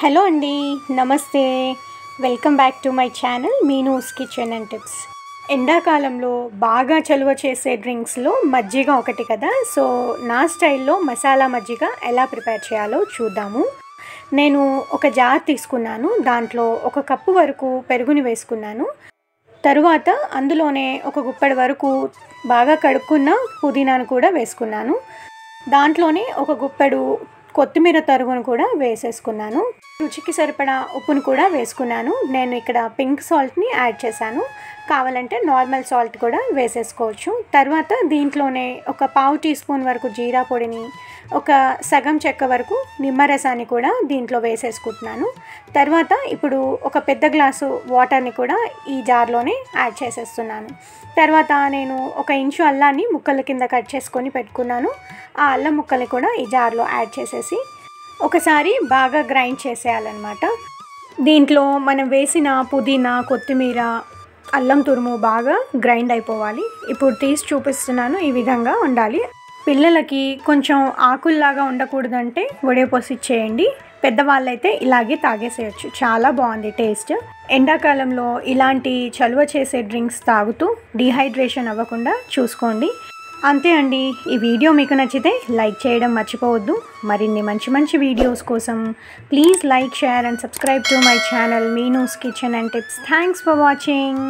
Hello అండి, నమస్తే. Welcome back to my channel Meenu's kitchen and tips. ఎండాకాలంలో బాగా చలువ చేసే డ్రింక్స్లో మజ్జిగ ఒకటి కదా. సో నా స్టైల్లో మసాలా మజ్జిగ ఎలా ప్రిపేర్ చేయాలో చూద్దాము. నేను ఒక జార్ తీసుకున్నాను. దాంట్లో 1 కప్పు వరకు పెరుగుని వేసుకున్నాను. తరువాత అందులోనే 1 గుప్పెడు వరకు బాగా కడుక్కున్న పుదీనాను కూడా వేసుకున్నాను. దాంట్లోనే 1 గుప్పెడు కొత్తిమీర తరుగును కూడా వేసేసుకున్నాను. రుచికి సరిపడా ఉప్పును కూడా వేసుకున్నాను. నేను ఇక్కడ పింక్ సాల్ట్ని యాడ్ చేశాను. కావాలంటే నార్మల్ సాల్ట్ కూడా వేసేసుకోవచ్చు. తర్వాత దీంట్లోనే 1 పావు టీ స్పూన్ వరకు జీరా పొడిని, 1 సగం చెక్క వరకు నిమ్మరసాన్ని కూడా దీంట్లో వేసేసుకుంటున్నాను. తర్వాత ఇప్పుడు 1 పెద్ద గ్లాసు వాటర్ని కూడా ఈ జార్లోనే యాడ్ చేసేస్తున్నాను. తర్వాత నేను 1 ఇంచు అల్లాన్ని ముక్కల కింద కట్ చేసుకొని పెట్టుకున్నాను. ఆ అల్లం ముక్కల్ని కూడా ఈ జార్లో యాడ్ చేసేసి ఒకసారి బాగా గ్రైండ్ చేసేయాలన్నమాట. దీంట్లో మనం వేసిన పుదీనా, కొత్తిమీర, అల్లం తురుము బాగా గ్రైండ్ అయిపోవాలి. ఇప్పుడు తీసి చూపిస్తున్నాను. ఈ విధంగా ఉండాలి. పిల్లలకి కొంచెం ఆకుల్లాగా ఉండకూడదంటే వడియపోసి ఇచ్చేయండి. పెద్దవాళ్ళైతే ఇలాగే తాగేసేయచ్చు. చాలా బాగుంది టేస్ట్. ఎండాకాలంలో ఇలాంటి చలువ చేసే డ్రింక్స్ తాగుతూ డీహైడ్రేషన్ అవ్వకుండా చూసుకోండి. అంతే అండి. ఈ వీడియో మీకు నచ్చితే లైక్ చేయడం మర్చిపోవద్దు. మరిన్ని మంచి వీడియోస్ కోసం please like, share and subscribe to my channel Meenu's kitchen and tips. Thanks for watching.